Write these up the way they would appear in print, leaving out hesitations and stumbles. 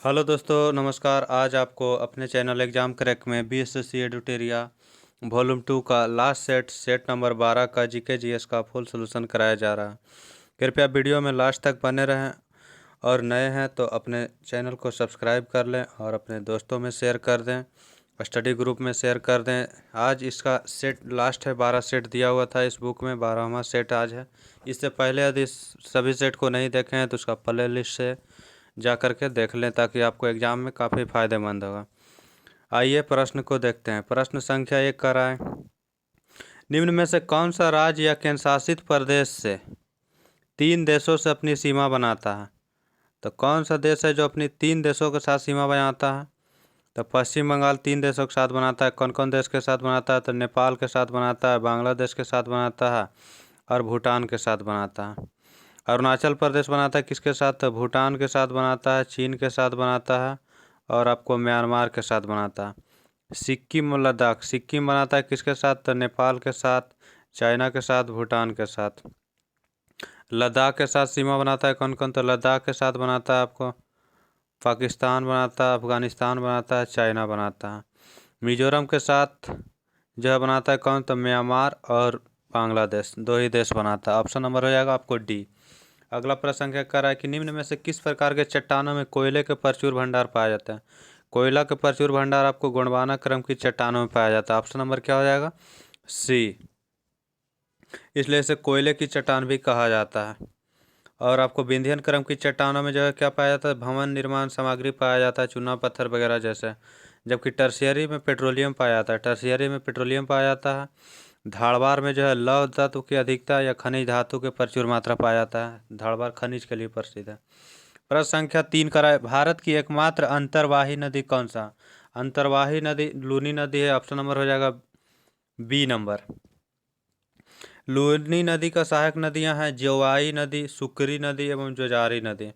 Hello दोस्तों, नमस्कार। आज आपको अपने चैनल एग्जाम क्रैक में बीएसएससी एडुटेरिया वॉल्यूम 2 का लास्ट सेट नंबर 12 का जीके जीएस का फुल सॉल्यूशन कराया जा रहा है। कृपया वीडियो में लास्ट तक बने रहें और नए हैं तो अपने चैनल को सब्सक्राइब कर लें और अपने दोस्तों में शेयर कर दें, स्टडी ग्रुप में शेयर कर दें। आज इसका सेट लास्ट है, 12 सेट दिया हुआ था इस बुक में, 12वां सेट आज है। इससे पहले यदि सभी सेट को नहीं देखे हैं तो उसका प्ले लिस्ट से जा कर के देख लें ताकि आपको एग्ज़ाम में काफ़ी फ़ायदेमंद होगा। आइए प्रश्न को देखते हैं। प्रश्न संख्या 1 का राय, निम्न में से कौन सा राज्य या केंद्र शासित प्रदेश से 3 देशों से अपनी सीमा बनाता है? तो कौन सा देश है जो अपनी 3 देशों के साथ सीमा बनाता है? तो पश्चिम बंगाल 3 देशों के साथ बनाता है। कौन कौन देश के साथ बनाता है? तो नेपाल के साथ बनाता है, बांग्लादेश के साथ बनाता है और भूटान के साथ बनाता है। अरुणाचल प्रदेश बनाता है किसके साथ? तो भूटान के साथ बनाता है, चीन के साथ बनाता है और आपको म्यांमार के साथ बनाता है। सिक्किम और लद्दाख, सिक्किम बनाता है किसके साथ? तो नेपाल के साथ, चाइना के साथ, भूटान के साथ। लद्दाख के साथ सीमा बनाता है कौन कौन? तो लद्दाख के साथ बनाता है आपको पाकिस्तान बनाता है, अफगानिस्तान बनाता है, चाइना बनाता है। मिजोरम के साथ जो है बनाता है कौन? तो म्यांमार और बांग्लादेश, 2 ही देश बनाता है। ऑप्शन नंबर हो जाएगा आपको डी। अगला प्रश्न क्या कर रहा है कि निम्न में से किस प्रकार के चट्टानों में कोयले के प्रचुर भंडार पाया जाता है? कोयला के प्रचुर भंडार आपको गोंडवाना क्रम की चट्टानों में पाया जाता है। ऑप्शन नंबर क्या हो जाएगा? सी। इसलिए इसे कोयले की चट्टान भी कहा जाता है। और आपको विंध्यन क्रम की चट्टानों में जो है क्या पाया जाता है? भवन निर्माण सामग्री पाया जाता है, चूना पत्थर वगैरह जैसे। जबकि टर्शियरी में पेट्रोलियम पाया जाता है, टर्शियरी में पेट्रोलियम पाया जाता है। धारवाड़ में जो है लौह तत्व की अधिकता या खनिज धातु के प्रचुर मात्रा पाया जाता है। धारवाड़ खनिज के लिए प्रसिद्ध है। प्रश्न संख्या 3 का, भारत की एकमात्र अंतर्वाही नदी कौन सा? अंतर्वाही नदी लूनी नदी है। ऑप्शन नंबर हो जाएगा बी नंबर। लूनी नदी का सहायक नदियां हैं जोवाई नदी, सुकरी नदी एवं जोजारी नदी।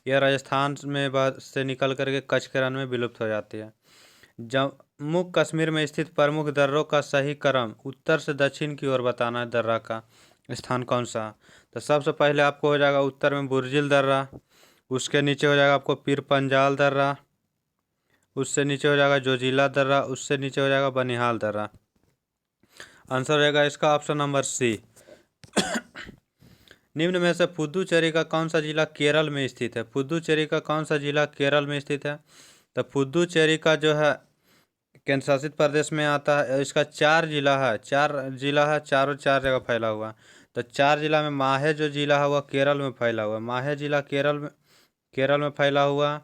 यह राजस्थान में से निकल करके कच्छ के रण में विलुप्त हो जाती है। जम्मू कश्मीर में स्थित प्रमुख दर्रों का सही क्रम उत्तर से दक्षिण की ओर बताना है। दर्रा का स्थान कौन सा? तो सबसे पहले आपको हो जाएगा उत्तर में बुर्जिल दर्रा, उसके नीचे हो जाएगा आपको पीर पंजाल दर्रा, उससे नीचे हो जाएगा जोजिला दर्रा, उससे नीचे हो जाएगा बनिहाल दर्रा। आंसर हो जाएगा इसका ऑप्शन नंबर सी। निम्न में से पुदुचेरी का कौन सा जिला केरल में स्थित है? पुदुचेरी का कौन सा जिला केरल में स्थित है? तो पुदुचेरी का जो है केंद्र शासित प्रदेश में आता है। इसका 4 जिला है, 4 जिला है, चारों 4 जगह फैला हुआ। तो 4 जिला में माहे जो जिला है वह केरल में फैला हुआ। माहे जिला केरल में फैला हुआ।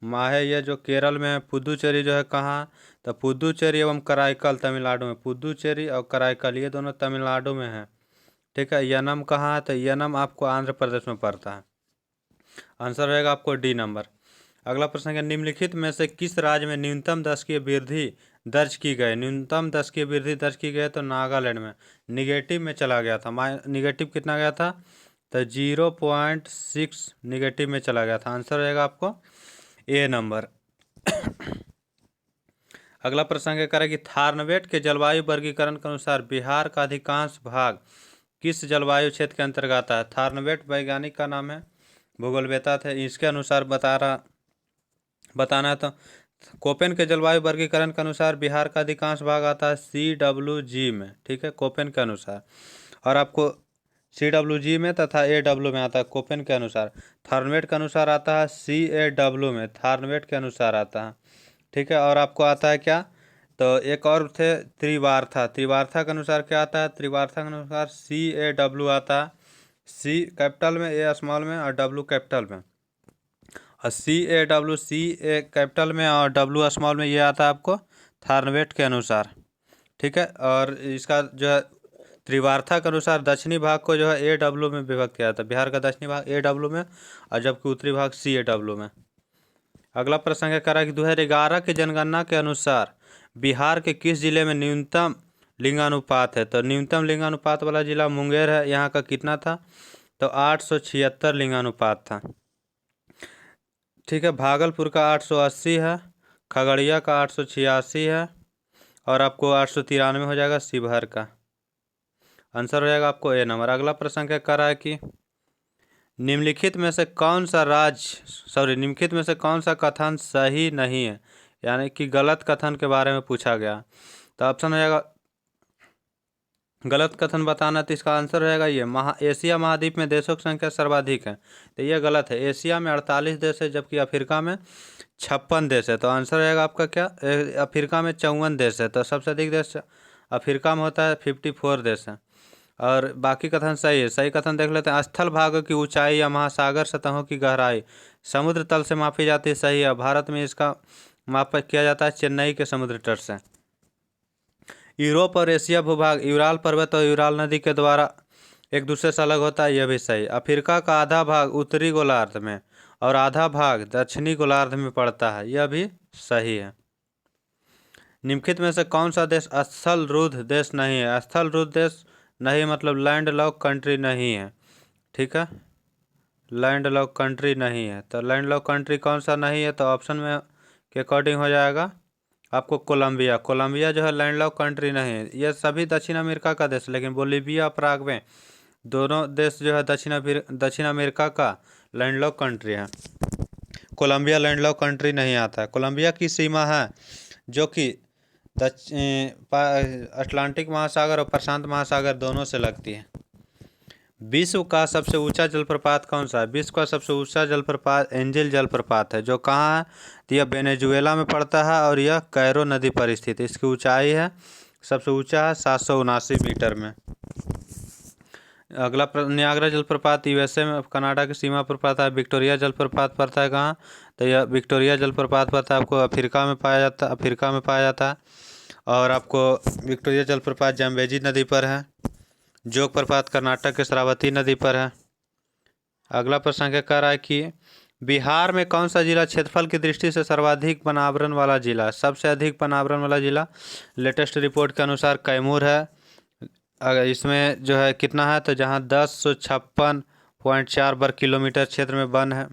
माहे ये जो केरल में है। पुदुचेरी जो है कहाँ? तो पुदुचेरी एवं कराईकल तमिलनाडु में। पुदुचेरी और कराईकल ये दोनों तमिलनाडु में है। ठीक है। यनम कहाँ है? तो यनम आपको आंध्र प्रदेश में पड़ता है। आंसर रहेगा आपको डी नंबर। अगला प्रश्न है, निम्नलिखित में से किस राज्य में न्यूनतम दशकीय वृद्धि दर्ज की गई? न्यूनतम दशकीय वृद्धि दर्ज की गई तो नागालैंड में। निगेटिव में चला गया था। निगेटिव कितना गया था? तो 0.6 निगेटिव में चला गया था। आंसर रहेगा आपको ए नंबर। अगला प्रश्न क्या करें कि थारनवेट के जलवायु वर्गीकरण के अनुसार बिहार का अधिकांश भाग किस जलवायु क्षेत्र के अंतर्गत आता है? थारनवेट वैज्ञानिक का नाम है, भूगोलवेत्ता थे। इसके अनुसार बताना है तो कोपेन के जलवायु वर्गीकरण के अनुसार बिहार का अधिकांश भाग आता है CWG में। ठीक है, कोपेन के अनुसार। और आपको CWG में तथा AW में आता है कोपेन के अनुसार। थार्नवेट के अनुसार आता है CAW में, थार्नवेट के अनुसार आता है। ठीक है। और आपको आता है क्या? तो एक और थे त्रिवार्था, त्रिवार्था के अनुसार क्या आता है? त्रिवार्था के अनुसार CAW आता है। C कैपिटल में, A स्मॉल में और W कैपिटल में। और CAW C कैपिटल में और W स्मॉल में ये आता है आपको थार्नवेट के अनुसार। ठीक है। और इसका जो है त्रिवार्था के अनुसार दक्षिणी भाग को जो है AW में विभक्त किया जाता है। बिहार का दक्षिणी भाग AW में और जबकि उत्तरी भाग CAW में। अगला प्रश्न है करा कि 2011 की जनगणना के अनुसार बिहार के किस जिले में न्यूनतम लिंगानुपात है? तो न्यूनतम लिंगानुपात वाला जिला मुंगेर है। यहाँ का कितना था? तो 876 लिंगानुपात था। ठीक है। भागलपुर का 880 है, खगड़िया का 886 है और आपको 893 हो जाएगा शिवहर का। आंसर हो जाएगा आपको ए नंबर। अगला प्रश्न क्या कर रहा है कि निम्नलिखित में से कौन सा कथन सही नहीं है, यानी कि गलत कथन के बारे में पूछा गया। तो ऑप्शन हो जाएगा गलत कथन बताना, तो इसका आंसर हो जाएगा ये एशिया महाद्वीप में देशों की संख्या सर्वाधिक है, तो ये गलत है। एशिया में 48 देश है, जबकि अफ्रीका में 56 देश है। तो आंसर हो जाएगा आपका क्या, अफ्रीका में 54 देश है, तो सबसे अधिक देश अफ्रीका में होता है, 54 देश है। और बाकी कथन सही है। सही कथन देख लेते हैं। स्थल भागों की ऊंचाई या महासागर सतहों की गहराई समुद्र तल से मापी जाती है, सही है। भारत में इसका माप किया जाता है चेन्नई के समुद्र तट से। यूरोप और एशिया भूभाग यूराल पर्वत और यूराल नदी के द्वारा एक दूसरे से अलग होता है, यह भी सही। अफ्रीका का आधा भाग उत्तरी गोलार्ध में और आधा भाग दक्षिणी गोलार्ध में पड़ता है, यह भी सही है। निम्नलिखित में से कौन सा देश स्थल रुद्ध देश नहीं है? स्थल रुद्ध देश नहीं मतलब लैंड लॉक कंट्री नहीं है, ठीक है, लैंड लॉक कंट्री नहीं है। तो लैंड लॉक कंट्री कौन सा नहीं है? तो ऑप्शन में के अकॉर्डिंग हो जाएगा आपको कोलंबिया। कोलंबिया जो है लैंड लॉक कंट्री नहीं है। ये सभी दक्षिण अमेरिका का देश, लेकिन बोलीविया पराग्वे दोनों देश जो है दक्षिण अमेरिका का लैंड लॉक कंट्री है। कोलंबिया लैंड लॉक कंट्री नहीं आता है। कोलंबिया की सीमा है जो कि अटलांटिक महासागर और प्रशांत महासागर दोनों से लगती है। विश्व का सबसे ऊंचा जलप्रपात कौन सा है? विश्व का सबसे ऊंचा जलप्रपात एंजिल जलप्रपात है, जो कहाँ है? तो यह वेनेजुएला में पड़ता है और यह कैरो नदी पर स्थित है। इसकी ऊंचाई है, सबसे ऊंचा है 779 मीटर में। अगला नियाग्रा जलप्रपात यूएसए में कनाडा की सीमा पर पड़ता है। विक्टोरिया जलप्रपात पड़ता है कहाँ? तो यह विक्टोरिया जलप्रपात पड़ता है आपको अफ्रीका में पाया जाता है। और आपको विक्टोरिया जलप्रपात जाम्बेजी नदी पर है। जोग प्रपात कर्नाटक के श्रावती नदी पर है। अगला प्रश्न क्या कह रहा है कि बिहार में कौन सा जिला क्षेत्रफल की दृष्टि से सर्वाधिक वनावरण वाला जिला? सबसे अधिक वनावरण वाला जिला लेटेस्ट रिपोर्ट के अनुसार कैमूर है। अगर इसमें जो है कितना है, तो जहाँ 1056.4 वर्ग किलोमीटर क्षेत्र में वन है,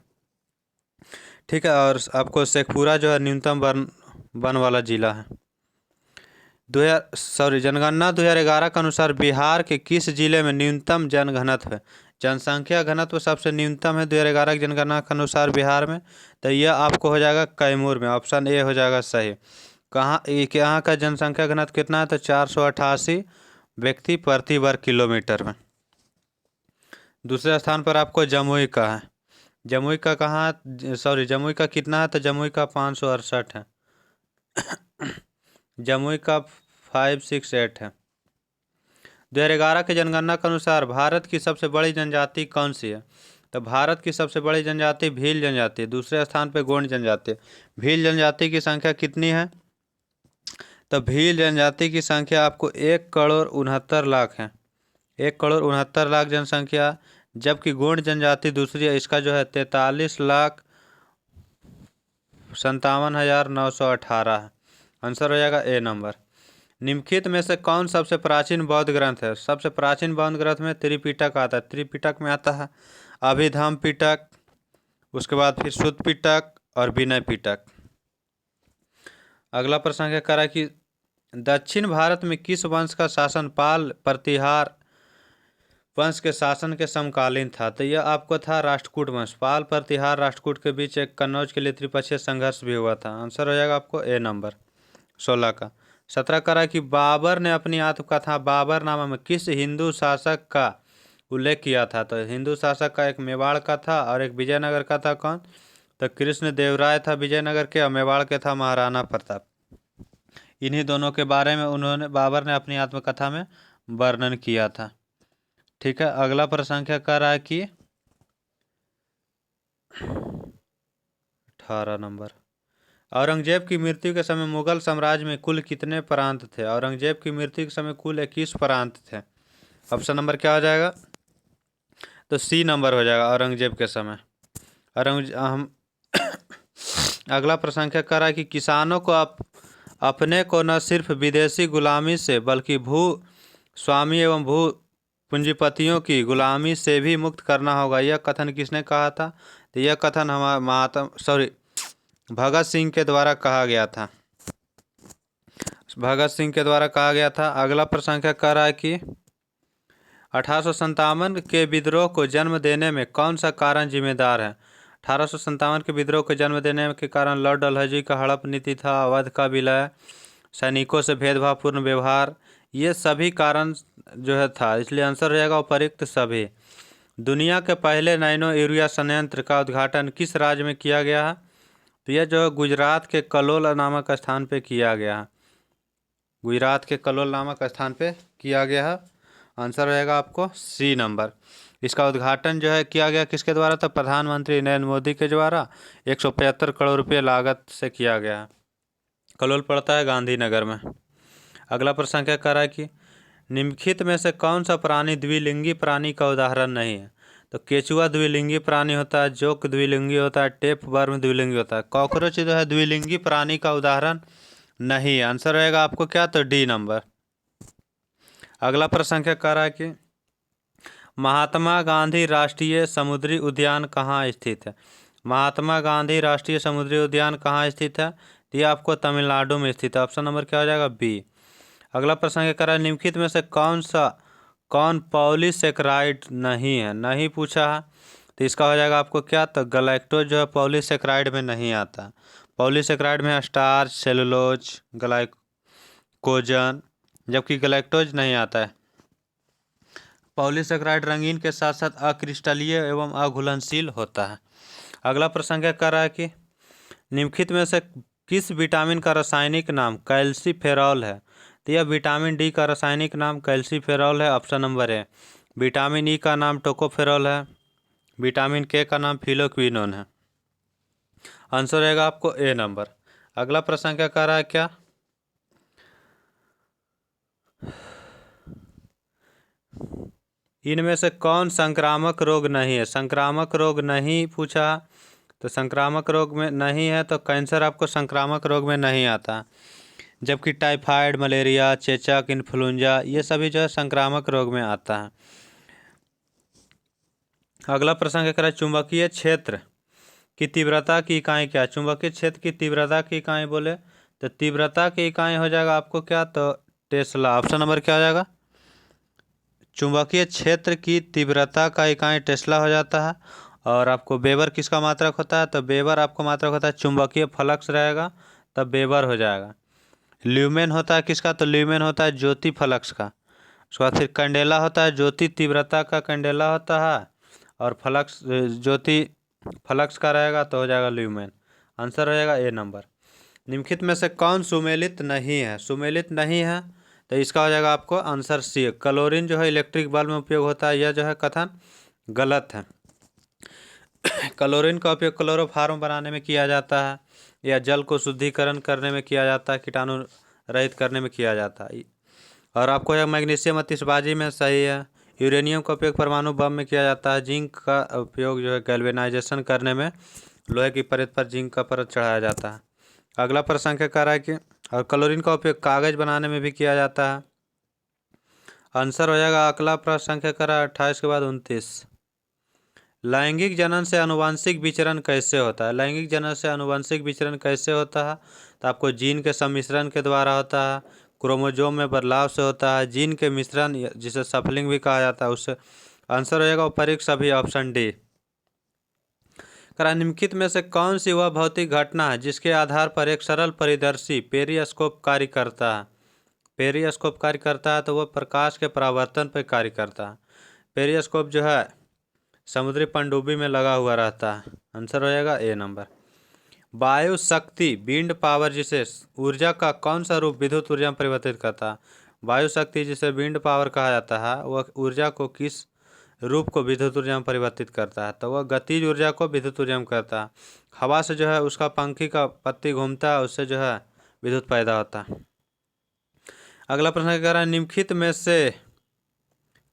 ठीक है। और आपको शेखपुरा जो है न्यूनतम वन वाला जिला है। जनगणना 2011 के अनुसार बिहार के किस जिले में न्यूनतम जनघनत्व है? जनसंख्या घनत्व सबसे न्यूनतम है 2011 की जनगणना के अनुसार बिहार में, तो यह आपको हो जाएगा कैमूर में। ऑप्शन ए हो जाएगा सही। यहाँ का जनसंख्या घनत्व कितना है? तो 488 व्यक्ति प्रति वर्ग किलोमीटर में। दूसरे स्थान पर आपको जमुई का है। जमुई का जमुई का कितना है? तो जमुई का 568 है। जमुई का 568 है। 2011 के जनगणना के अनुसार भारत की सबसे बड़ी जनजाति कौन सी है? तो भारत की सबसे बड़ी जनजाति भील जनजाति है। दूसरे स्थान पर गोंड जनजाति। भील जनजाति की संख्या कितनी है? तो भील जनजाति की संख्या आपको 1,69,00,000 है। 1,69,00,000 जनसंख्या, जबकि गोंड जनजाति दूसरी है, इसका जो है 43,57,918 है। आंसर हो जाएगा ए नंबर। निम्नलिखित में से कौन सबसे प्राचीन बौद्ध ग्रंथ है? सबसे प्राचीन बौद्ध ग्रंथ में त्रिपिटक आता है। त्रिपिटक में आता है अभिधम्म पिटक, उसके बाद फिर शुद्ध पिटक और विनय पिटक। अगला प्रश्न क्या कह रहा है कि दक्षिण भारत में किस वंश का शासन पाल प्रतिहार वंश के शासन के समकालीन था? तो यह आपको था राष्ट्रकूट वंश। पाल प्रतिहार राष्ट्रकूट के बीच एक कन्नौज के लिए त्रिपक्षीय संघर्ष भी हुआ था। आंसर हो जाएगा आपको ए नंबर 16 का। 17 करा कि बाबर ने अपनी आत्मकथा बाबरनामा में किस हिंदू शासक का उल्लेख किया था? तो हिंदू शासक का एक मेवाड़ का था और एक विजयनगर का था। कौन? तो कृष्ण देवराय था विजयनगर के और मेवाड़ के था महाराणा प्रताप। इन्हीं दोनों के बारे में बाबर ने अपनी आत्मकथा में वर्णन किया था, ठीक है। अगला प्रश्न क्या कर रहा है कि 18 नंबर, औरंगजेब की मृत्यु के समय मुगल साम्राज्य में कुल कितने प्रांत थे? औरंगजेब की मृत्यु के समय कुल 21 प्रांत थे। ऑप्शन नंबर क्या हो जाएगा? तो सी नंबर हो जाएगा औरंगजेब के समय। अगला प्रश्न क्या कर रहा है कि किसानों को अपने को न सिर्फ विदेशी गुलामी से बल्कि भू स्वामी एवं भू पूंजीपतियों की गुलामी से भी मुक्त करना होगा। यह कथन किसने कहा था? तो यह कथन भगत सिंह के द्वारा कहा गया था। भगत सिंह के द्वारा कहा गया था। अगला प्रश्न क्या कह रहा है कि 1857 के विद्रोह को जन्म देने में कौन सा कारण जिम्मेदार है? 1857 के विद्रोह को जन्म देने के कारण लॉर्ड डलहौजी का हड़प नीति था, अवध का विलय, सैनिकों से भेदभावपूर्ण व्यवहार, ये सभी कारण जो है था, इसलिए आंसर हो जाएगा उपर्युक्त सभी। दुनिया के पहले नैनो यूरिया संयंत्र का उद्घाटन किस राज्य में किया गया है? तो यह जो गुजरात के कलोल नामक स्थान पे किया गया है, गुजरात के कलोल नामक स्थान पे किया गया है। आंसर रहेगा आपको सी नंबर। इसका उद्घाटन जो है किया गया किसके द्वारा? तो प्रधानमंत्री नरेंद्र मोदी के द्वारा 175 करोड़ रुपये लागत से किया गया है। कलोल पड़ता है गांधीनगर में। अगला प्रश्न क्या कर रहा है कि निम्नलिखित में से कौन सा प्राणी द्विलिंगी प्राणी का उदाहरण नहीं है? तो केचुआ द्विलिंगी प्राणी होता है, जोक द्विलिंगी होता है, टेप वर्म द्विलिंगी होता है। कॉकरोच जो है द्विलिंगी प्राणी का उदाहरण नहीं है। आंसर रहेगा आपको क्या? तो डी नंबर। अगला प्रश्न क्या कर रहा है कि महात्मा गांधी राष्ट्रीय समुद्री उद्यान कहाँ स्थित है? महात्मा गांधी राष्ट्रीय समुद्री उद्यान कहाँ स्थित है? ये आपको तमिलनाडु में स्थित है। ऑप्शन नंबर क्या हो जाएगा? बी। अगला प्रश्न क्या कर रहा है निम्नलिखित में से कौन पॉलीसेकेराइड नहीं है? नहीं पूछा है, तो इसका हो जाएगा आपको क्या? तो गलैक्टोज जो है पॉलीसेकेराइड में नहीं आता। पॉलीसेकेराइड में स्टार्च, सेलुलोज, ग्लाइकोजन, जबकि गलैक्टोज नहीं आता है। पॉलीसेकेराइड रंगीन के साथ साथ अक्रिस्टलीय एवं अघुलनशील होता है। अगला प्रश्न क्या कर रहा है कि निम्नलिखित में से किस विटामिन का रासायनिक नाम कैल्सीफेरॉल है? तो यह विटामिन डी का रासायनिक नाम कैल्सीफेरॉल है। ऑप्शन नंबर है। विटामिन ई का नाम टोकोफेरॉल है। विटामिन के का नाम फिलोक्विनोन है। आंसर रहेगा आपको ए नंबर। अगला प्रश्न क्या कर रहा है क्या इनमें से कौन संक्रामक रोग नहीं है? संक्रामक रोग नहीं पूछा, तो संक्रामक रोग में नहीं है तो कैंसर आपको संक्रामक रोग में नहीं आता, जबकि टाइफाइड, मलेरिया, चेचक, इन्फ्लुएंजा ये सभी जो है संक्रामक रोग में आता है। अगला प्रश्न क्या कर रहा है चुंबकीय क्षेत्र की तीव्रता की इकाई क्या? चुंबकीय क्षेत्र की तीव्रता की इकाई बोले तो तीव्रता की इकाई हो जाएगा आपको क्या? तो टेस्ला। ऑप्शन नंबर क्या हो जाएगा? चुंबकीय क्षेत्र की तीव्रता का इकाई टेस्ला हो जाता है। और आपको वेबर किसका मात्रक होता है? तो वेबर आपको मात्रक होता है चुंबकीय फ्लक्स रहेगा, तब वेबर हो जाएगा। ल्यूमेन होता है किसका? तो ल्यूमेन होता है ज्योति फ्लक्स का। उसके बाद फिर कैंडेला होता है ज्योति तीव्रता का कैंडेला होता है, और फ्लक्स ज्योति फ्लक्स का रहेगा तो हो जाएगा ल्यूमेन। आंसर हो जाएगा ए नंबर। निम्नलिखित में से कौन सुमेलित नहीं है? सुमेलित नहीं है तो इसका हो जाएगा आपको आंसर सी। क्लोरीन जो है इलेक्ट्रिक बल्ब में उपयोग होता है, यह जो है कथन गलत है। क्लोरीन का उपयोग क्लोरोफार्म बनाने में किया जाता है, या जल को शुद्धिकरण करने में किया जाता है, कीटाणु रहित करने में किया जाता है। और आपको यह मैग्नीशियम आतिशबाजी में सही है। यूरेनियम का उपयोग परमाणु बम में किया जाता है। जिंक का उपयोग जो है गैल्वेनाइजेशन करने में लोहे की परत पर जिंक का परत चढ़ाया जाता है। अगला प्रश्न क्या कर रहा है कि और क्लोरीन का उपयोग कागज बनाने में भी किया जाता है। आंसर हो जाएगा अगला प्रश्न क्या कर रहा है 28 के बाद 29। लैंगिक जनन से आनुवंशिक विचरण कैसे होता है? लैंगिक जनन से आनुवंशिक विचरण कैसे होता है? तो आपको जीन के सम्मिश्रण के द्वारा होता है, क्रोमोजोम में बदलाव से होता है, जीन के मिश्रण जिसे सफलिंग भी कहा जाता है उससे। आंसर हो जाएगा उपर्युक्त सभी। Option D. निम्नलिखित में से कौन सी वह भौतिक घटना है जिसके आधार पर एक सरल परिदर्शी पेरिस्कोप कार्य करता है? पेरिस्कोप कार्य करता है तो वह प्रकाश के परावर्तन पर कार्य करता है। पेरिस्कोप जो है समुद्री पनडुब्बी में लगा हुआ रहता है। आंसर हो जाएगा ए नंबर। वायु शक्ति विंड पावर जिसे ऊर्जा का कौन सा रूप विद्युत ऊर्जा में परिवर्तित करता है? वायु शक्ति जिसे विंड पावर कहा जाता है वह ऊर्जा को किस रूप को विद्युत ऊर्जा में परिवर्तित करता है? तो वह गतिज ऊर्जा को विद्युत ऊर्जा में करता है। हवा से जो है उसका पंखी का पत्ती घूमता है, उससे जो है विद्युत पैदा होता है। अगला प्रश्न कह रहा है निम्नलिखित में से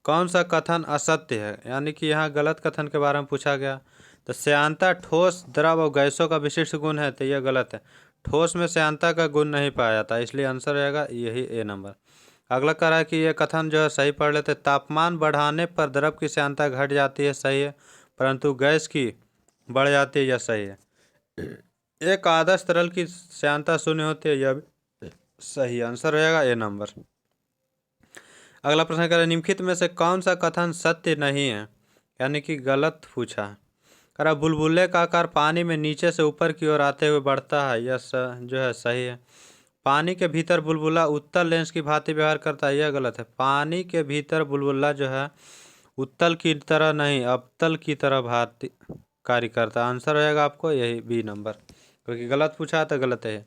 कौन सा कथन असत्य है? यानी कि यहाँ गलत कथन के बारे में पूछा गया। तो श्यानता ठोस, द्रव और गैसों का विशिष्ट गुण है, तो यह गलत है। ठोस में श्यानता का गुण नहीं पाया जाता, इसलिए आंसर रहेगा यही ए नंबर। अगला कह रहा है कि यह कथन जो है सही पढ़ लेते। तापमान बढ़ाने पर द्रव की श्यानता घट जाती है, सही है, परंतु गैस की बढ़ जाती है, यह सही है। एक आदर्श तरल की श्यानता शून्य होती है, यह भी सही। आंसर रहेगा ए नंबर। अगला प्रश्न करें, निम्नलिखित में से कौन सा कथन सत्य नहीं है, यानी कि गलत पूछा है। करा, बुलबुले का आकार पानी में नीचे से ऊपर की ओर आते हुए बढ़ता है, यह जो है सही है। पानी के भीतर बुलबुला उत्तल लेंस की भांति व्यवहार करता है, यह गलत है। पानी के भीतर बुलबुला जो है उत्तल की तरह नहीं अवतल की तरह भांति कार्य करता है। आंसर हो जाएगा आपको यही बी नंबर, क्योंकि गलत पूछा तो गलत है।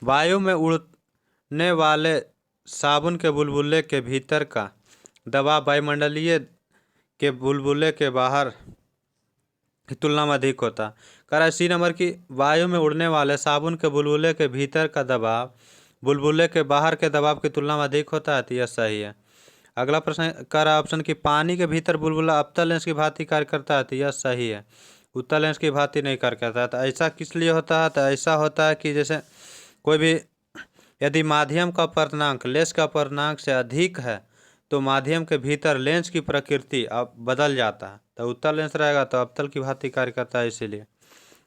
वायु में उड़ने वाले साबुन के बुलबुले के भीतर का दबाव वायुमंडलीय के बुलबुले के बाहर की तुलना में अधिक होता। करा, सी नंबर की वायु में उड़ने वाले साबुन के बुलबुले के भीतर का दबाव बुलबुले के बाहर के दबाव की तुलना में अधिक होता है, तो यह सही है। अगला प्रश्न करा, ऑप्शन की पानी के भीतर बुलबुला अवतल लेंस की भांति कार्य करता है, तो यह सही है। उत्तल लेंस की भांति नहीं कार्य करता है। तो ऐसा किस लिए होता है, तो ऐसा होता है कि जैसे कोई भी यदि माध्यम का अपर्णांक लेंस का अपर्णांक से अधिक है तो माध्यम के भीतर लेंस की प्रकृति अब बदल जाता है, तो उत्तल लेंस रहेगा तो अवतल की भांति कार्य करता है, इसीलिए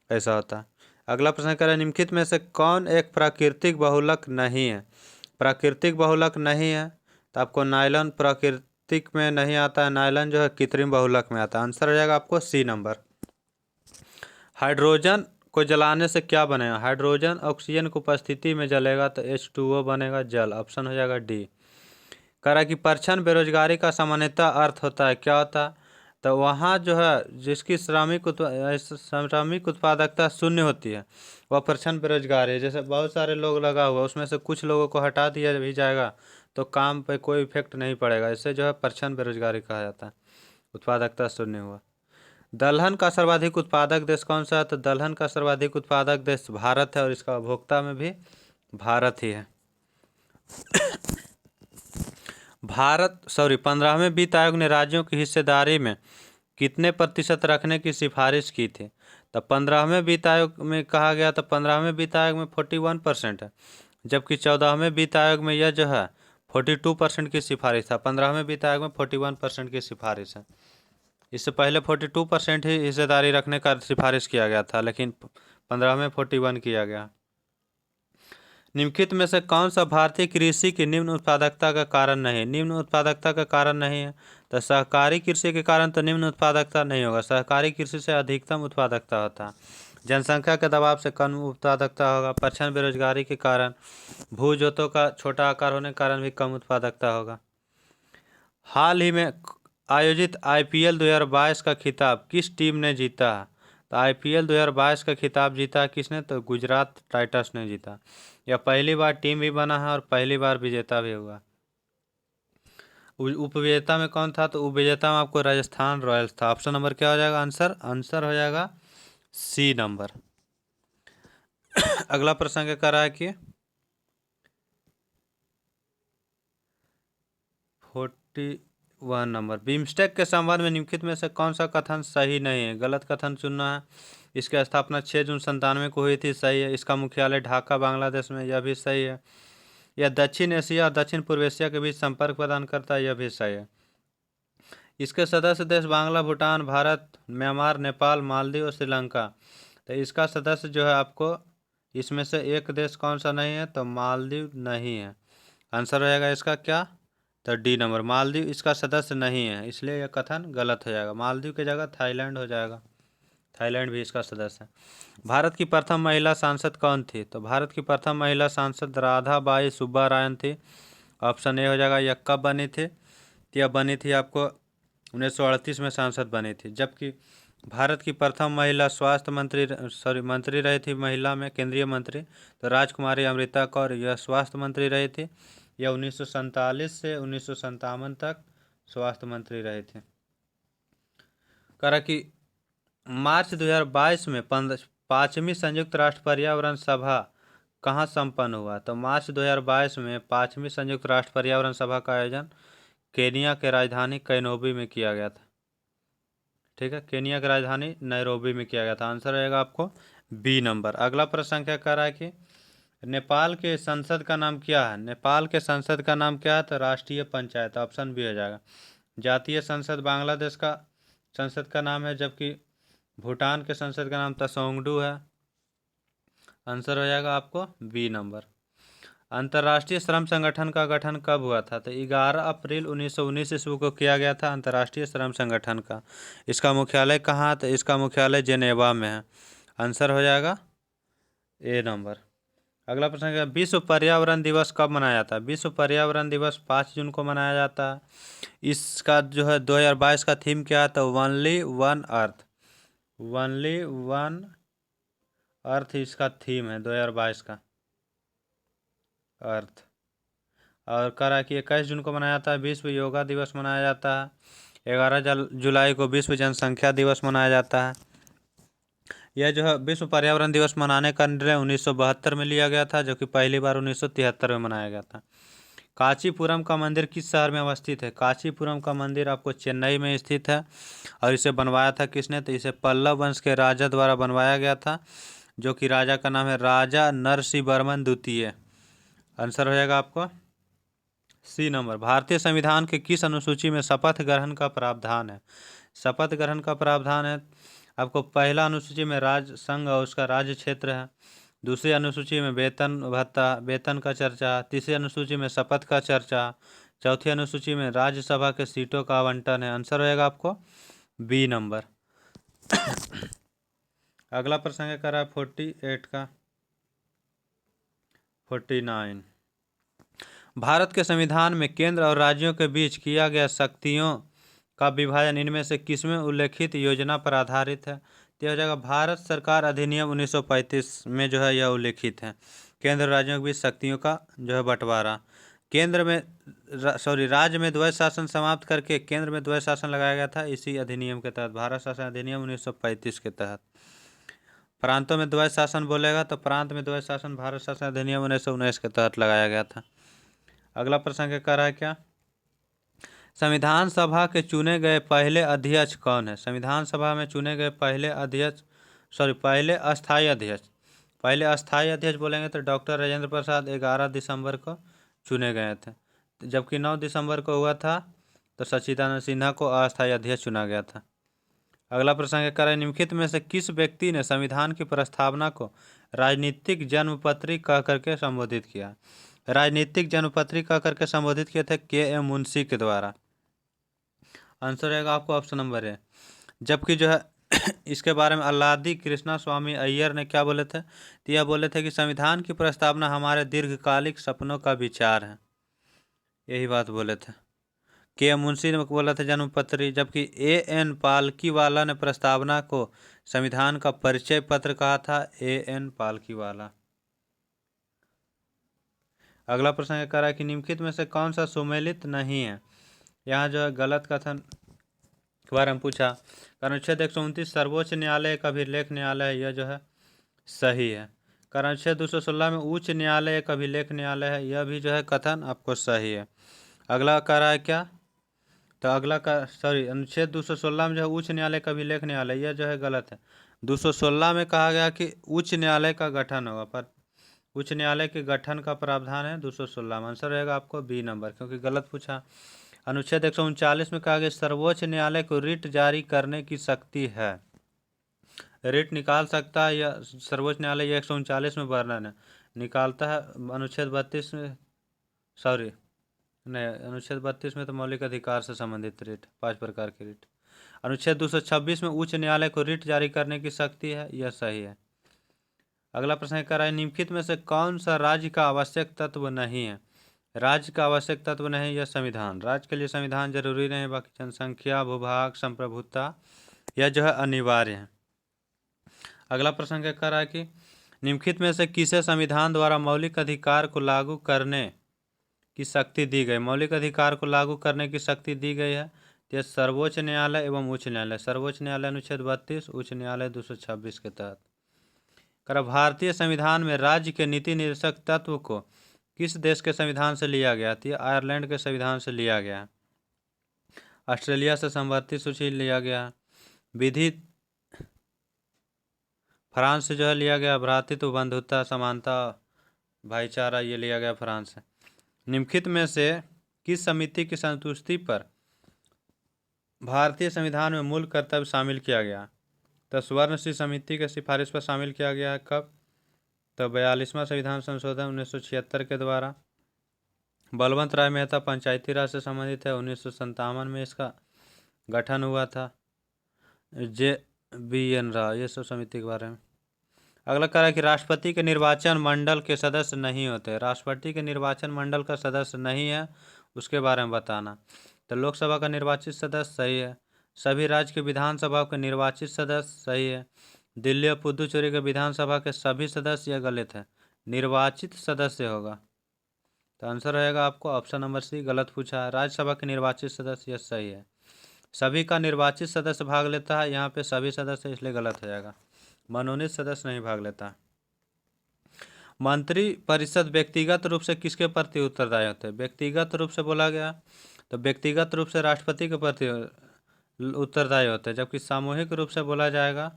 ऐसा होता है। अगला प्रश्न करें, निम्नलिखित में से कौन एक प्राकृतिक बहुलक नहीं है। प्राकृतिक बहुलक नहीं है तो आपको नायलॉन प्राकृतिक में नहीं आता है, नायलॉन जो है कृत्रिम बहुलक में आता है। आंसर हो जाएगा आपको सी नंबर। हाइड्रोजन को जलाने से क्या बनेगा। हाइड्रोजन ऑक्सीजन की उपस्थिति में जलेगा तो H2O बनेगा, जल। ऑप्शन हो जाएगा डी। करा कि परछन बेरोजगारी का सामान्यतः अर्थ होता है, क्या होता है, तो वहाँ जो है जिसकी श्रमिक उत्पादकता शून्य होती है वह परछन बेरोजगार है। जैसे बहुत सारे लोग लगा हुआ उसमें से कुछ लोगों को हटा दिया भी जाएगा तो काम पे कोई इफेक्ट नहीं पड़ेगा, इससे जो है परछन बेरोजगारी कहा जाता है, उत्पादकता शून्य हुआ। दलहन का सर्वाधिक उत्पादक देश कौन सा है, तो दलहन का सर्वाधिक उत्पादक देश भारत है और इसका उपभोक्ता में भी भारत ही है। 15वें वित्त आयोग ने राज्यों की हिस्सेदारी में कितने प्रतिशत रखने की सिफारिश की थी। तो 15वें वित्त आयोग में कहा गया तो 15वें वित्त आयोग में 41% है, जबकि 14वें वित्त आयोग में यह जो है 42% की सिफारिश था। 15वें वित्त आयोग में 41% की सिफारिश है। इससे पहले 42% ही हिस्सेदारी रखने का सिफारिश किया गया था, लेकिन 15 में 41 किया गया। निम्नलिखित में से कौन सा भारतीय कृषि की निम्न उत्पादकता का कारण नहीं। निम्न उत्पादकता का कारण नहीं है तो सहकारी कृषि के कारण तो निम्न उत्पादकता नहीं होगा। सहकारी कृषि से अधिकतम उत्पादकता होता है। जनसंख्या के दबाव से कम उत्पादकता होगा। परछन बेरोजगारी के कारण, भू जोतों का छोटा आकार होने के कारण भी कम उत्पादकता होगा। हाल ही में आयोजित IPL 2022 का खिताब किस टीम ने जीता है। तो IPL 2022 का खिताब जीता किसने, तो गुजरात टाइटंस ने जीता। यह पहली बार टीम भी बना है और पहली बार विजेता भी हुआ। उपविजेता में कौन था, तो उपविजेता में आपको राजस्थान रॉयल्स था। ऑप्शन नंबर क्या हो जाएगा आंसर, आंसर हो जाएगा सी नंबर। अगला प्रश्न क्या कर रहा है कि 41 नंबर, बिम्स्टेक के संबंध में निम्नलिखित में से कौन सा कथन सही नहीं है। गलत कथन चुनना है। इसकी स्थापना 6 जून 97 को हुई थी, सही है। इसका मुख्यालय ढाका बांग्लादेश में, यह भी सही है। यह दक्षिण एशिया और दक्षिण पूर्व एशिया के बीच संपर्क प्रदान करता है, यह भी सही है। इसके सदस्य देश बांग्ला, भूटान, भारत, म्यांमार, नेपाल, मालदीव और श्रीलंका। तो इसका सदस्य जो है आपको इसमें से एक देश कौन सा नहीं है, तो मालदीव नहीं है। आंसर हो जाएगा इसका क्या, तो डी नंबर, मालदीव इसका सदस्य नहीं है, इसलिए यह कथन गलत हो जाएगा। मालदीव की जगह थाईलैंड हो जाएगा, थाईलैंड भी इसका सदस्य है। भारत की प्रथम महिला सांसद कौन थी, तो भारत की प्रथम महिला सांसद राधाबाई सुब्बारायन थी। ऑप्शन ए हो जाएगा। यह कब बनी थी, यह बनी थी आपको 1938 में सांसद बनी थी। जबकि भारत की प्रथम महिला स्वास्थ्य मंत्री रही थी, महिला में केंद्रीय मंत्री, तो राजकुमारी अमृता कौर यह स्वास्थ्य मंत्री रही थी। यह 1947 से 1957 तक स्वास्थ्य मंत्री रहे थे। करा कि मार्च 2022 में 5वीं संयुक्त राष्ट्र पर्यावरण सभा कहाँ संपन्न हुआ, तो मार्च 2022 में 5वीं संयुक्त राष्ट्र पर्यावरण सभा का आयोजन केनिया के राजधानी नैरोबी में किया गया था। ठीक है, केनिया की राजधानी नैरोबी में किया गया था। आंसर रहेगा आपको बी नंबर। अगला प्रश्न क्या कर रहा है कि नेपाल के संसद का नाम क्या है। नेपाल के संसद का नाम क्या है, तो राष्ट्रीय पंचायत। ऑप्शन बी हो जाएगा। जातीय संसद बांग्लादेश का संसद का नाम है, जबकि भूटान के संसद का नाम तसोंगडू है। आंसर हो जाएगा आपको बी नंबर। अंतर्राष्ट्रीय श्रम संगठन का गठन कब हुआ था? तो 11 अप्रैल 1919 ईस्वी को किया गया था अंतर्राष्ट्रीय श्रम संगठन का। इसका मुख्यालय कहाँ? तो इसका मुख्यालय जेनेवा में है। आंसर हो जाएगा ए नंबर। अगला प्रश्न है, विश्व पर्यावरण दिवस कब मनाया जाता है? विश्व पर्यावरण दिवस 5 जून को मनाया जाता है। इसका जो है 2022 का थीम क्या है? तो only one earth. Only one earth इसका थीम है 2022 का, अर्थ। और कह रहा है कि 21 जून को मनाया जाता है विश्व योगा दिवस मनाया जाता है। 11 जुलाई को विश्व जनसंख्या दिवस मनाया जाता है। यह जो है विश्व पर्यावरण दिवस मनाने का निर्णय 1972 में लिया गया था, जो कि पहली बार 1973 में मनाया गया था। कांचीपुरम का मंदिर किस शहर में अवस्थित है? कांचीपुरम का मंदिर आपको चेन्नई में स्थित है। और इसे बनवाया था किसने? तो इसे पल्लव वंश के राजा द्वारा बनवाया गया था, जो कि राजा का नाम है राजा नरसिंहवर्मन द्वितीय। आंसर हो जाएगा आपको सी नंबर। भारतीय संविधान के किस अनुसूची में शपथ ग्रहण का प्रावधान है? शपथ ग्रहण का प्रावधान है आपको पहला अनुसूची में राज्य संघ और उसका राज्य क्षेत्र है। दूसरी अनुसूची में वेतन भत्ता, वेतन का चर्चा। तीसरी अनुसूची में शपथ का चर्चा। चौथी अनुसूची में राज्यसभा के सीटों का आवंटन है। आंसर रहेगा आपको बी नंबर। अगला प्रश्न क्या रहा है 48 का 49। भारत के संविधान में केंद्र और राज्यों के बीच किया गया शक्तियों का विभाजन इनमें से किसमें उल्लेखित योजना पर आधारित है? तो यह हो जाएगा भारत सरकार अधिनियम 1935 में जो है यह उल्लेखित है। केंद्र और राज्यों के बीच शक्तियों का जो है बंटवारा। केंद्र में राज्य में द्वैध शासन समाप्त करके केंद्र में द्वैध शासन लगाया गया था इसी अधिनियम के तहत, भारत शासन अधिनियम 1935 के तहत। प्रांतों में द्वैध शासन बोलेगा तो प्रांत में द्वैध शासन भारत शासन अधिनियम 1919 के तहत लगाया गया था। अगला प्रश्न क्या कर रहा है क्या? संविधान सभा के चुने गए पहले अध्यक्ष कौन है? संविधान सभा में चुने गए पहले अध्यक्ष पहले अस्थायी अध्यक्ष, पहले अस्थायी अध्यक्ष बोलेंगे तो डॉक्टर राजेंद्र प्रसाद 11 दिसंबर को चुने गए थे, जबकि 9 दिसंबर को हुआ था तो सच्चिदानंद सिन्हा को अस्थायी अध्यक्ष चुना गया था। अगला प्रश्न क्या कर रहा है, निम्नलिखित में से किस व्यक्ति ने संविधान की प्रस्तावना को राजनीतिक जन्मपत्री कह करके संबोधित किया? राजनीतिक जन्मपत्री कह करके संबोधित किए थे के.एम. मुंशी के द्वारा। आंसर रहेगा आपको ऑप्शन नंबर है। जबकि जो है इसके बारे में अल्लादी कृष्णा स्वामी अय्यर ने क्या बोले थे? तो यह बोले थे कि संविधान की प्रस्तावना हमारे दीर्घकालिक सपनों का विचार है, यही बात बोले थे। के मुंशी ने बोला था जन्मपत्री, जबकि ए.एन. पालकीवाला ने प्रस्तावना को संविधान का परिचय पत्र कहा था, ए.एन. पालकीवाला। अगला प्रश्न ये कह रहा है कि निम्नलिखित में से कौन सा सुमेलित नहीं है? यहाँ जो है गलत कथन के बारे में पूछा। अनुच्छेद 129 सर्वोच्च न्यायालय का अभिलेख न्यायालय है, यह जो है सही है। अनुच्छेद 216 में उच्च न्यायालय एक अभिलेख न्यायालय है, यह भी जो है कथन आपको सही है। अगला कह रहा है क्या? तो अगला का अनुच्छेद 216 में जो है उच्च न्यायालय का अभिलेख न्यायालय, यह जो है गलत है। 216 में कहा गया कि उच्च न्यायालय का गठन होगा, पर उच्च न्यायालय के गठन का प्रावधान है 216 में। आंसर रहेगा आपको बी नंबर, क्योंकि गलत पूछा। अनुच्छेद 139 में कहा गया सर्वोच्च न्यायालय को रिट जारी करने की शक्ति है, रिट निकाल सकता है यह सर्वोच्च न्यायालय, 139 में वर्णन है, निकालता है। अनुच्छेद 32 में नहीं, अनुच्छेद 32 में तो मौलिक अधिकार से संबंधित रिट, 5 प्रकार के रिट। अनुच्छेद 226 में उच्च न्यायालय को रिट जारी करने की शक्ति है, यह सही है। अगला प्रश्न कर रहा है निम्नलिखित में से कौन सा राज्य का आवश्यक तत्व नहीं है? राज्य का आवश्यक तत्व नहीं, यह संविधान। राज्य के लिए संविधान जरूरी नहीं, बाकी जनसंख्या, भूभाग, संप्रभुता यह जो है अनिवार्य है। अगला प्रश्न क्या कर रहा है कि निम्नलिखित में से किसे संविधान द्वारा मौलिक अधिकार को लागू करने की शक्ति दी गई? मौलिक अधिकार को लागू करने की शक्ति दी गई है यह सर्वोच्च न्यायालय एवं उच्च न्यायालय। सर्वोच्च न्यायालय अनुच्छेद 32, उच्च न्यायालय 226 के तहत। भारतीय संविधान में राज्य के नीति निर्देशक तत्व को किस देश के संविधान से लिया गया? तो आयरलैंड के संविधान से लिया गया। ऑस्ट्रेलिया से संवैधानिक सूची लिया गया। विधि फ्रांस से जो है लिया गया। भ्रातृत्व, बंधुता, समानता, भाईचारा ये लिया गया फ्रांस से। निम्नलिखित में से किस समिति की संतुष्टि पर भारतीय संविधान में मूल कर्तव्य शामिल किया गया? तो स्वर्ण सिंह समिति के सिफारिश पर शामिल किया गया है। कब? तो 42वां संविधान संशोधन 1976 के द्वारा। बलवंत राय मेहता पंचायती राज से संबंधित है, 1957 में इसका गठन हुआ था। JBN राव, ये सब समिति के बारे में। अगला कह रहा है कि राष्ट्रपति के निर्वाचन मंडल के सदस्य नहीं होते। राष्ट्रपति के निर्वाचन मंडल का सदस्य नहीं है, उसके बारे में बताना। तो लोकसभा का निर्वाचित सदस्य सही है। सभी राज्य के विधानसभा के निर्वाचित सदस्य सही है। दिल्ली और पुदुचेरी के विधानसभा के सभी सदस्य, यह गलत है, निर्वाचित सदस्य होगा। तो आंसर रहेगा आपको ऑप्शन नंबर सी, गलत पूछा है। राज्यसभा के निर्वाचित सदस्य, यह सही है। सभी का निर्वाचित सदस्य भाग लेता है, यहाँ पे सभी सदस्य, इसलिए गलत हो जाएगा। मनोनीत सदस्य नहीं भाग लेता। मंत्री परिषद व्यक्तिगत रूप से किसके प्रति उत्तरदायी होते हैं? व्यक्तिगत रूप से बोला गया तो व्यक्तिगत रूप से राष्ट्रपति के प्रति उत्तरदायी होते हैं, जबकि सामूहिक रूप से बोला जाएगा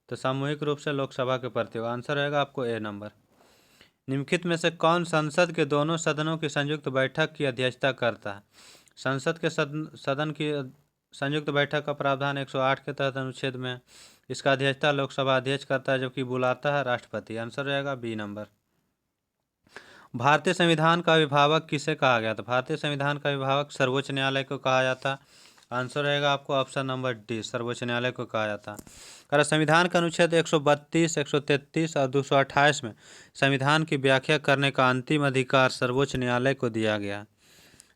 तो सामूहिक रूप से लोकसभा के प्रति होगा। आंसर रहेगा आपको ए नंबर। निम्नलिखित में से कौन संसद के दोनों सदनों की संयुक्त बैठक की अध्यक्षता करता है? संसद के सदन की संयुक्त बैठक का प्रावधान 108 के तहत अनुच्छेद में। इसका अध्यक्षता लोकसभा अध्यक्ष करता है, जबकि बुलाता है राष्ट्रपति। आंसर रहेगा बी नंबर। भारतीय संविधान का अभिभावक किसे कहा गया था? भारतीय संविधान का अभिभावक सर्वोच्च न्यायालय को कहा जाता। आंसर रहेगा आपको ऑप्शन नंबर डी, सर्वोच्च न्यायालय को कहा जाता। कारण संविधान का अनुच्छेद 132, 133 और 228 में संविधान की व्याख्या करने का अंतिम अधिकार सर्वोच्च न्यायालय को दिया गया।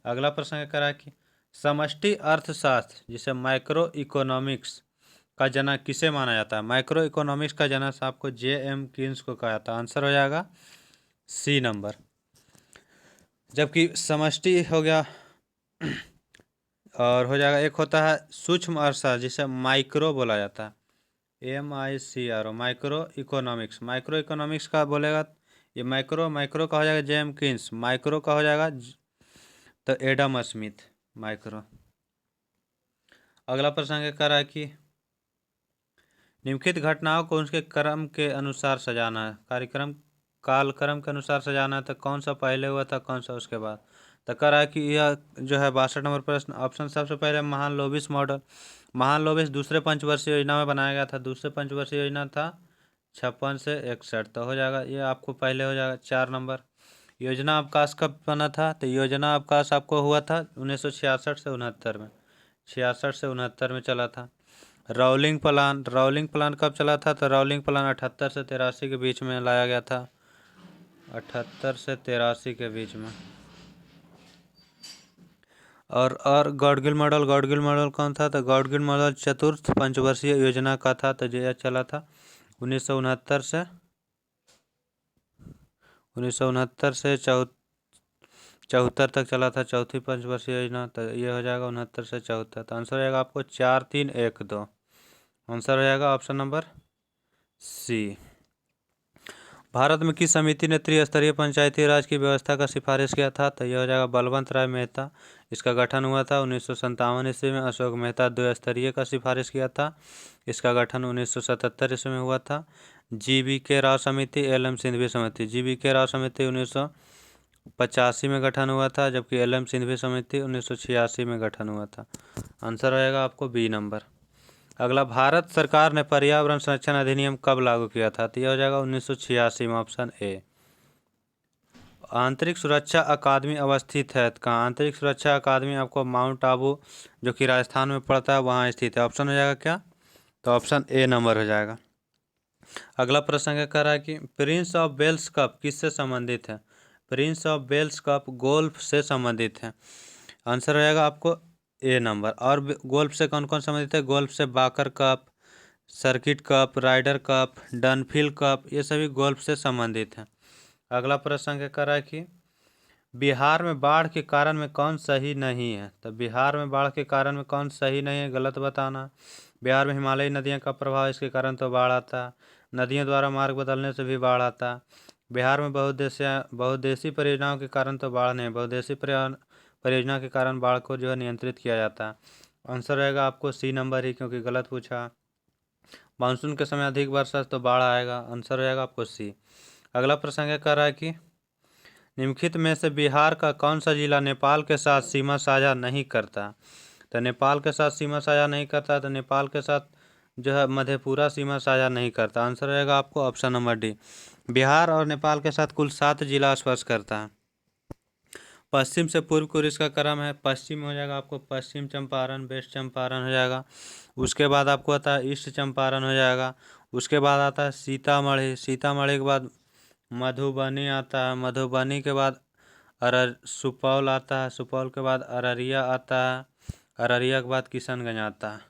अगला प्रश्न करा कि समष्टि अर्थशास्त्र जिसे माइक्रो इकोनॉमिक्स का जनक किसे माना जाता है? माइक्रो इकोनॉमिक्स का जनक आपको JM कीन्स को कहा जाता है। आंसर हो जाएगा सी नंबर। जबकि समष्टि हो गया और हो जाएगा, एक होता है सूक्ष्म अर्थशास्त्र जिसे माइक्रो बोला जाता है, MICRO, micro economics. Micro economics का बोलेगा ये माइक्रो का हो जाएगा JM कीन्स, माइक्रो का हो जाएगा तो एडम स्मिथ, माइक्रो। अगला प्रश्न क्या है कि निम्नलिखित घटनाओं को उनके क्रम के अनुसार सजाना है। कार्यक्रम कालक्रम के अनुसार सजाना है, तो कौन सा पहले हुआ था, कौन सा उसके बाद। तो कह रहा है कि यह जो है 62 नंबर प्रश्न, ऑप्शन सबसे पहले महालनोबिस मॉडल। महालनोबिस दूसरे पंचवर्षीय योजना में बनाया गया था। दूसरे पंचवर्षीय योजना था 56 से 61, तो हो जाएगा ये आपको पहले हो जाएगा 4 नंबर। योजना अवकाश कब बना था? तो योजना अवकाश आपको हुआ था 1966 से 69 में, 66 से 69 में चला था। राउलिंग प्लान कब चला था? तो राउलिंग प्लान 78 से 83 के बीच में लाया गया था, 78 से 83 के बीच में। और गॉडगिल मॉडल कौन था? तो गॉडगिल मॉडल चतुर्थ पंचवर्षीय योजना का था, तो यह चला था 1969 से 74 तक चला था, चौथी पंचवर्षीय योजना। तो ये हो जाएगा 69 से 74। तो आंसर हो जाएगा आपको 4, 3, 1, 2। आंसर हो जाएगा ऑप्शन नंबर सी। भारत में किस समिति ने त्रिस्तरीय पंचायती राज की व्यवस्था का सिफारिश किया था? तो यह हो जाएगा बलवंत राय मेहता। इसका गठन हुआ था 1957 ईस्वी में। अशोक मेहता द्विस्तरीय का सिफारिश किया था। इसका गठन 1977 ईस्वी में हुआ था। GBK राव समिति, LM सिंघवी समिति। GBK राव समिति 1985 में गठन हुआ था, जबकि LM सिंघवी समिति 1986 में गठन हुआ था। आंसर रहेगा आपको बी नंबर। अगला, भारत सरकार ने पर्यावरण संरक्षण अधिनियम कब लागू किया था? तो यह हो जाएगा 1986 में, ऑप्शन ए। आंतरिक सुरक्षा अकादमी अवस्थित है कहाँ? आंतरिक सुरक्षा अकादमी आपको माउंट आबू जो कि राजस्थान में पड़ता है वहाँ स्थित है। ऑप्शन हो जाएगा क्या? तो ऑप्शन ए नंबर हो जाएगा। अगला प्रश्न क्या कर रहा है कि प्रिंस ऑफ वेल्स कप किससे संबंधित है? Prince of Wales cup golf से संबंधित है। आंसर हो जाएगा आपको ए नंबर। और गोल्फ से कौन कौन संबंधित है? गोल्फ से Walker cup, circuit cup, Ryder cup, Dunhill cup, ये सभी गोल्फ से संबंधित हैं। अगला प्रश्न क्या कर रहा है कि बिहार में बाढ़ के कारण में कौन सही नहीं है? तो बिहार में बाढ़ के कारण में कौन सही नहीं है, गलत बताना। बिहार में हिमालयी नदियों का प्रभाव, इसके कारण तो बाढ़ आता। नदियों द्वारा मार्ग बदलने से भी बाढ़ आता। बिहार में बहुउद्देशीय परियोजनाओं के कारण तो बाढ़ नहीं, बहुउद्देशीय परियोजना के कारण बाढ़ को जो है नियंत्रित किया जाता है। आंसर रहेगा आपको सी नंबर ही, क्योंकि गलत पूछा। मानसून के समय अधिक वर्षा तो बाढ़ आएगा। आंसर रहेगा आपको सी। अगला प्रश्न क्या कर रहा है कि निम्नलिखित में से बिहार का कौन सा जिला नेपाल के साथ सीमा साझा नहीं करता? तो नेपाल के साथ सीमा साझा नहीं करता, तो नेपाल के साथ जो है मधेपुरा सीमा साझा नहीं करता। आंसर रहेगा आपको ऑप्शन नंबर डी। बिहार और नेपाल के साथ कुल 7 जिला स्पर्श करता है। पश्चिम से पूर्व को इसका क्रम है। पश्चिम हो जाएगा आपको पश्चिम चंपारण, वेस्ट चंपारण हो जाएगा। उसके बाद आपको आता है ईस्ट चंपारण हो जाएगा। उसके बाद आता है सीतामढ़ी। सीतामढ़ी के बाद मधुबनी आता है। मधुबनी के बाद सुपौल आता है। सुपौल के बाद अररिया आता है। अररिया के बाद किशनगंज आता है।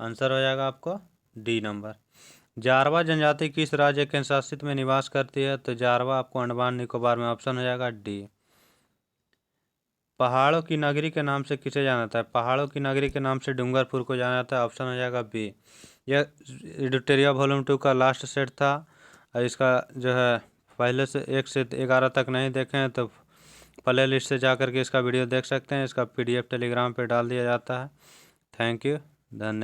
आंसर हो जाएगा आपको डी नंबर। जारवा जनजाति किस राज्य केंद्र शासित में निवास करती है? तो जारवा आपको अंडमान निकोबार में। ऑप्शन हो जाएगा डी। पहाड़ों की नगरी के नाम से किसे जाना जाता है? पहाड़ों की नगरी के नाम से डूंगरपुर को जाना जाता है। ऑप्शन हो जाएगा बी। यह एडिटोरिया वॉल्यूम 2 का लास्ट सेट था। और इसका जो है पहले से 1 से 11 तक नहीं देखे हैं तो प्ले लिस्ट से जा करके इसका वीडियो देख सकते हैं। इसका PDF टेलीग्राम पे डाल दिया जाता है। थैंक यू, धन्यवाद।